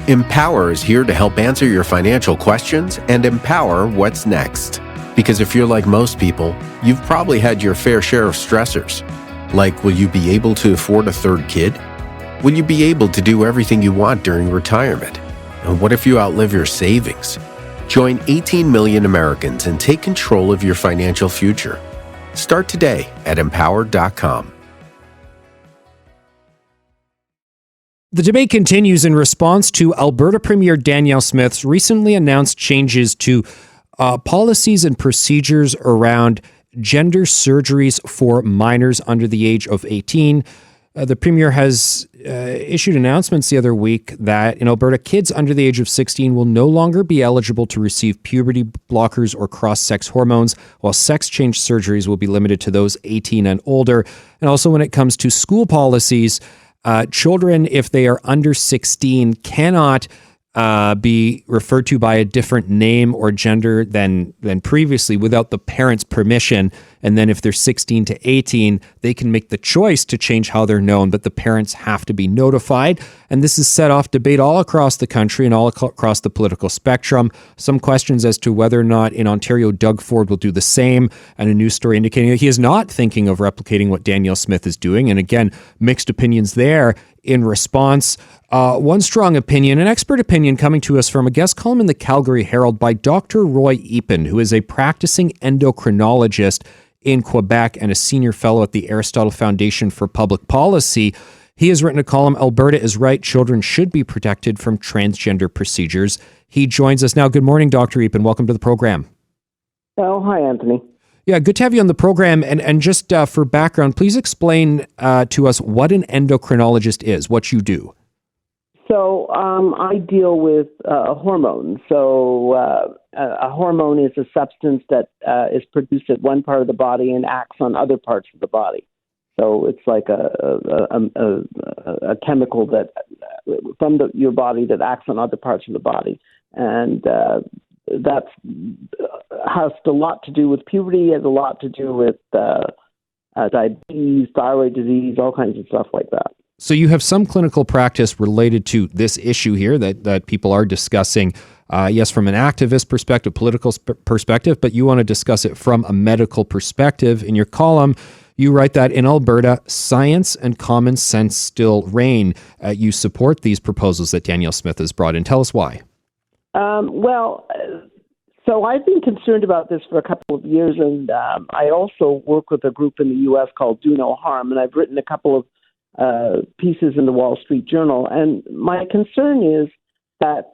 Empower is here to help answer your financial questions and empower what's next. Because if you're like most people, you've probably had your fair share of stressors. Like, will you be able to afford a third kid? Will you be able to do everything you want during retirement? And what if you outlive your savings? Join 18 million Americans and take control of your financial future. Start today at empower.com. The debate continues in response to Alberta Premier Danielle Smith's recently announced changes to policies and procedures around gender surgeries for minors under the age of 18. The Premier has issued announcements the other week that in Alberta, kids under the age of 16 will no longer be eligible to receive puberty blockers or cross-sex hormones, while sex change surgeries will be limited to those 18 and older. And also when it comes to school policies, children, if they are under 16, cannot be referred to by a different name or gender than previously without the parents' permission. And then if they're 16 to 18, they can make the choice to change how they're known, but the parents have to be notified. And this has set off debate all across the country and all across the political spectrum. Some questions as to whether or not in Ontario, Doug Ford will do the same, and a news story indicating that he is not thinking of replicating what Danielle Smith is doing. And again, mixed opinions there in response. One strong opinion, an expert opinion coming to us from a guest column in the Calgary Herald by Dr. Roy Eappen, who is a practicing endocrinologist in Quebec and a senior fellow at the Aristotle Foundation for Public Policy. He has written a column, Alberta is Right, Children Should Be Protected from Transgender Procedures. He joins us now. Good morning, Dr. Eappen. Welcome to the program. Oh, hi, Anthony. Yeah, good to have you on the program. And just for background, please explain to us what an endocrinologist is, what you do. So I deal with hormones. So a hormone is a substance that is produced at one part of the body and acts on other parts of the body. So it's like a chemical that from your body that acts on other parts of the body, and that has a lot to do with puberty, has a lot to do with diabetes, thyroid disease, all kinds of stuff like that. So you have some clinical practice related to this issue here that people are discussing, yes, from an activist perspective, political perspective, but you want to discuss it from a medical perspective. In your column, you write that in Alberta, science and common sense still reign. You support these proposals that Danielle Smith has brought in. Tell us why. So I've been concerned about this for a couple of years, and I also work with a group in the U.S. called Do No Harm, and I've written a couple of pieces in the Wall Street Journal. And my concern is that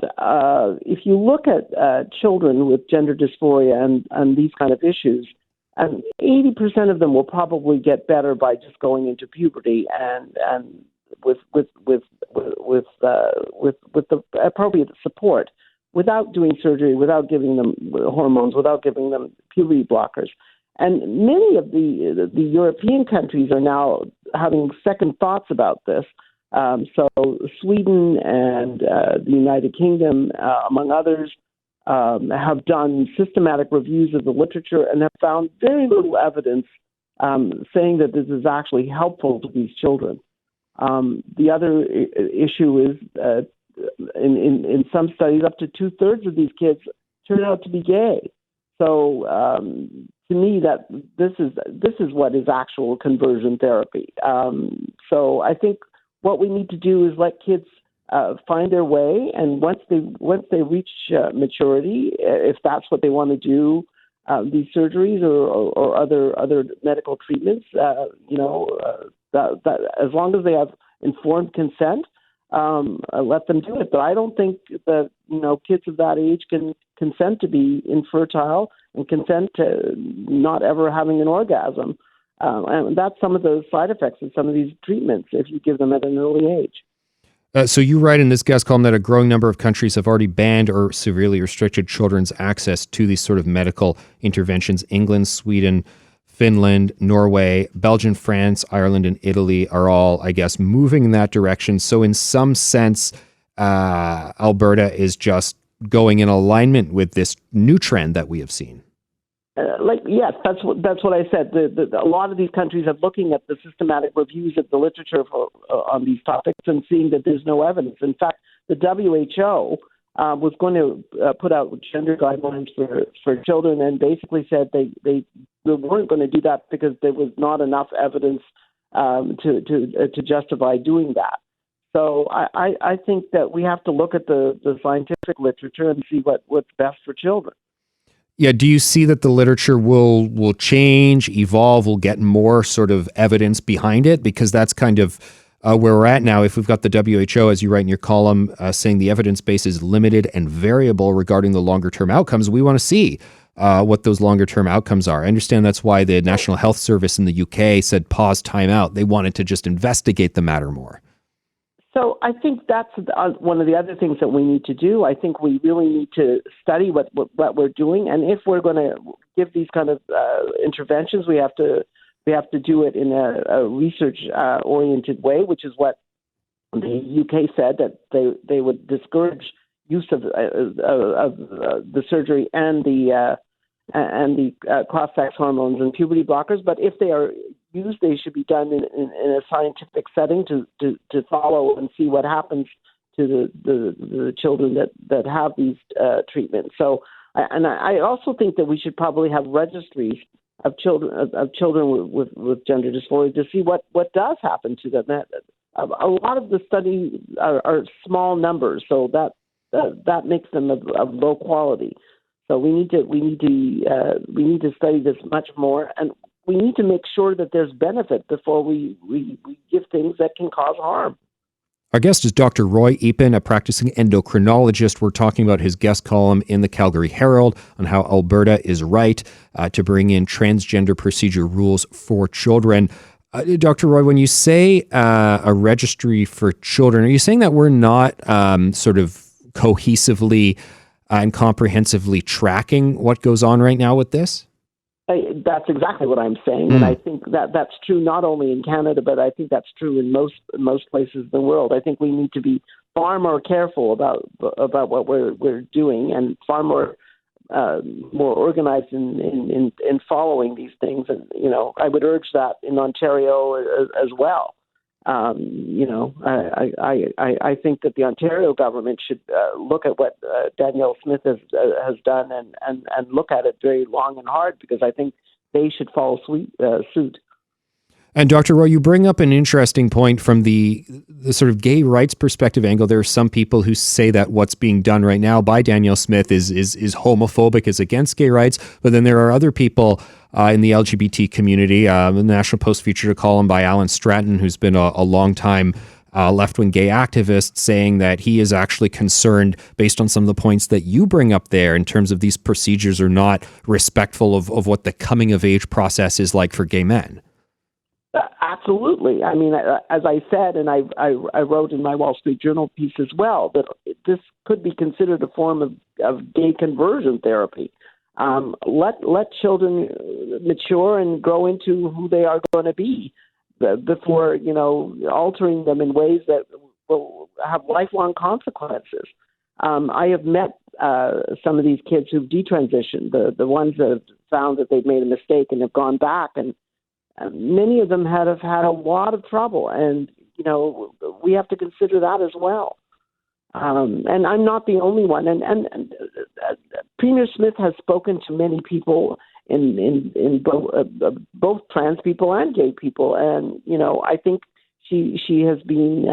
if you look at children with gender dysphoria and these kind of issues, 80% of them will probably get better by just going into puberty and with the appropriate support, without doing surgery, without giving them hormones, without giving them puberty blockers. And many of the European countries are now having second thoughts about this. So Sweden and the United Kingdom, among others, have done systematic reviews of the literature and have found very little evidence saying that this is actually helpful to these children. The other issue is in some studies, up to 2/3 of these kids turn out to be gay. So to me, that this is what is actual conversion therapy. So I think what we need to do is let kids find their way, and once they reach maturity, if that's what they want to do, these surgeries or other medical treatments, that as long as they have informed consent, let them do it. But I don't think that kids of that age can consent to be infertile and consent to not ever having an orgasm. And that's some of the side effects of some of these treatments if you give them at an early age. So you write in this guest column that a growing number of countries have already banned or severely restricted children's access to these sort of medical interventions. England, Sweden, Finland, Norway, Belgium, France, Ireland, and Italy are all, I guess, moving in that direction. So in some sense, Alberta is just going in alignment with this new trend that we have seen. Yes, that's what I said. A lot of these countries are looking at the systematic reviews of the literature on these topics and seeing that there's no evidence. In fact, the WHO was going to put out gender guidelines for children, and basically said they weren't going to do that because there was not enough evidence to justify doing that. So I think that we have to look at the scientific literature and see what's best for children. Yeah, do you see that the literature will change, evolve, will get more sort of evidence behind it? Because that's kind of where we're at now. If we've got the WHO, as you write in your column, saying the evidence base is limited and variable regarding the longer-term outcomes, we want to see what those longer-term outcomes are. I understand that's why the National Health Service in the UK said pause, time out. They wanted to just investigate the matter more. So I think that's one of the other things that we need to do. I think we really need to study what we're doing, and if we're going to give these kind of interventions, we have to do it in a research oriented way, which is what the UK said, that they would discourage use of the surgery and the cross-sex hormones and puberty blockers. But if they are used, they should be done in a scientific setting to follow and see what happens to the children that have these treatments. So, I also think that we should probably have registries of children with gender dysphoria to see what does happen to them. A lot of the studies are small numbers, so that makes them of low quality. So we need to study this much more, and we need to make sure that there's benefit before we give things that can cause harm. Our guest is Dr. Roy Eappen, a practicing endocrinologist. We're talking about his guest column in the Calgary Herald on how Alberta is right to bring in transgender procedure rules for children. Dr. Roy, when you say a registry for children, are you saying that we're not sort of cohesively and comprehensively tracking what goes on right now with this? That's exactly what I'm saying, and I think that's true not only in Canada, but I think that's true in most places in the world. I think we need to be far more careful about what we're doing, and far more organized in following these things. And I would urge that in Ontario as well. I think that the Ontario government should look at what Danielle Smith has done and look at it very long and hard, because I think they should follow suit. And Dr. Roy, you bring up an interesting point from the sort of gay rights perspective angle. There are some people who say that what's being done right now by Danielle Smith is homophobic, is against gay rights. But then there are other people in the LGBT community. The National Post featured a column by Alan Stratton, who's been a long-time left-wing gay activist, saying that he is actually concerned, based on some of the points that you bring up there, in terms of these procedures are not respectful of what the coming-of-age process is like for gay men. Absolutely. I mean, as I said, and I wrote in my Wall Street Journal piece as well, that this could be considered a form of gay conversion therapy. Let children mature and grow into who they are going to be before altering them in ways that will have lifelong consequences. I have met some of these kids who've detransitioned, the ones that have found that they've made a mistake and have gone back, and many of them have had a lot of trouble, and we have to consider that as well. And I'm not the only one. And Premier Smith has spoken to many people in both trans people and gay people, and I think she has been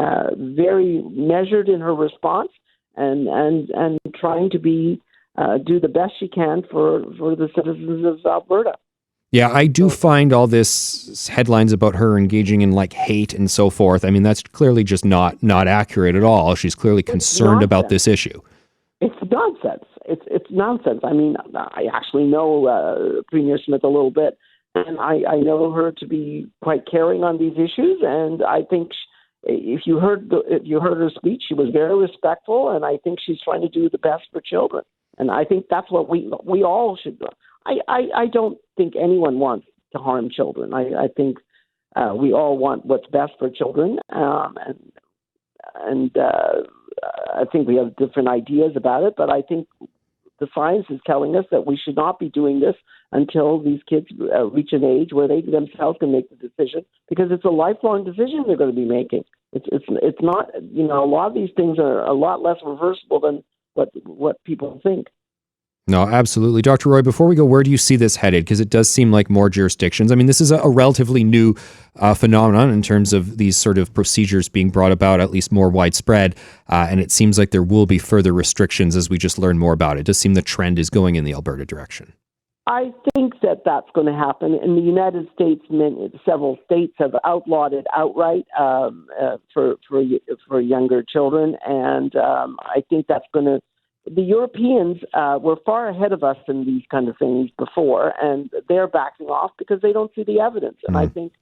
very measured in her response and trying to do the best she can for the citizens of Alberta. Yeah, I do find all this headlines about her engaging in like hate and so forth. I mean, that's clearly just not accurate at all. She's clearly concerned about this issue. It's nonsense. It's nonsense. I mean, I actually know Premier Smith a little bit, and I know her to be quite caring on these issues. And I think if you heard her speech, she was very respectful, and I think she's trying to do the best for children. And I think that's what we all should do. I don't think anyone wants to harm children. I think we all want what's best for children, and I think we have different ideas about it. But I think the science is telling us that we should not be doing this until these kids reach an age where they themselves can make the decision, because it's a lifelong decision they're going to be making. It's not, a lot of these things are a lot less reversible than what people think. No, absolutely. Dr. Roy, before we go, where do you see this headed? Because it does seem like more jurisdictions. I mean, this is a relatively new phenomenon in terms of these sort of procedures being brought about, at least more widespread. And it seems like there will be further restrictions as we just learn more about it. It does seem the trend is going in the Alberta direction. I think that's going to happen. In the United States, several states have outlawed it outright for younger children, and I think that's going to. The Europeans were far ahead of us in these kind of things before, and they're backing off because they don't see the evidence. And I think,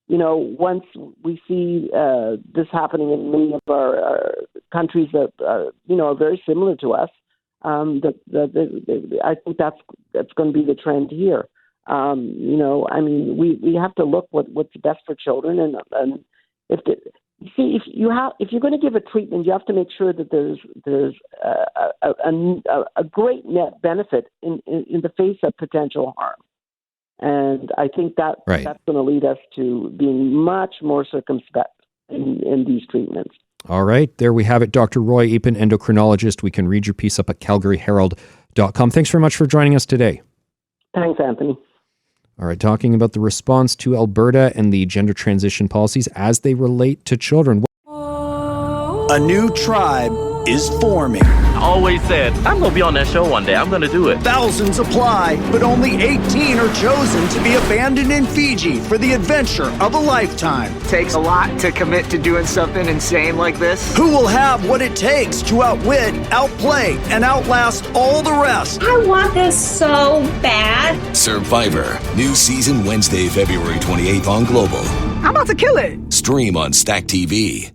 once we see this happening in many of our countries that are very similar to us, I think that's going to be the trend here. We have to look what's best for children, and if you're going to give a treatment, you have to make sure that there's a great net benefit in the face of potential harm. And I think that's going to lead us to being much more circumspect in these treatments. All right. There we have it. Dr. Roy Eappen, endocrinologist. We can read your piece up at calgaryherald.com. Thanks very much for joining us today. Thanks, Anthony. All right. Talking about the response to Alberta and the gender transition policies as they relate to children. A new tribe is forming. I always said, I'm going to be on that show one day. I'm going to do it. Thousands apply, but only 18 are chosen to be abandoned in Fiji for the adventure of a lifetime. It takes a lot to commit to doing something insane like this. Who will have what it takes to outwit, outplay, and outlast all the rest? I want this so bad. Survivor. New season Wednesday, February 28th on Global. I'm about to kill it. Stream on Stack TV.